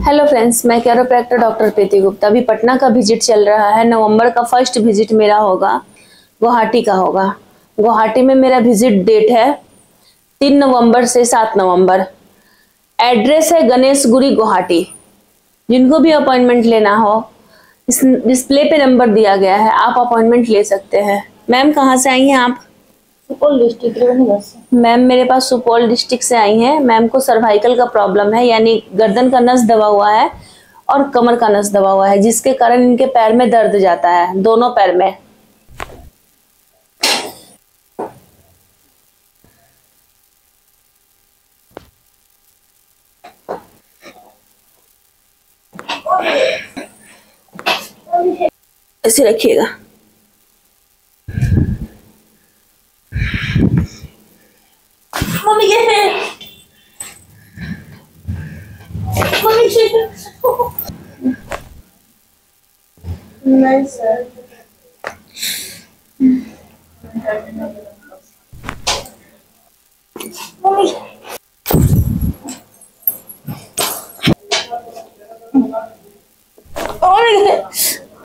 Hello friends, मैं chiropractor doctor प्रीति गुप्ता। अभी पटना का विजिट चल रहा है। नवंबर का फर्स्ट विजिट मेरा होगा, गुवाहाटी का होगा। गुवाहाटी में मेरा विजिट डेट है 3 नवंबर से 7 नवंबर। एड्रेस है गणेशगुरी गुवाहाटी। जिनको भी अपॉइंटमेंट लेना हो, इस डिस्प्ले पे नंबर दिया गया है, आप अपॉइंटमेंट ले सकते हैं। मैम कहाँ से आई हैं आप? सुपौल डिस्ट्रिक्ट से। मैम मेरे पास सुपौल डिस्ट्रिक्ट से आई हैं। मैम को सर्वाइकल का प्रॉब्लम है, यानी गर्दन का नस दबा हुआ है और कमर का नस दबा हुआ है, जिसके कारण इनके पैर में दर्द जाता है, दोनों पैर में। ऐसे रखिएगा। मम्मी कैसे है? मम्मी कैसे? नहीं सर।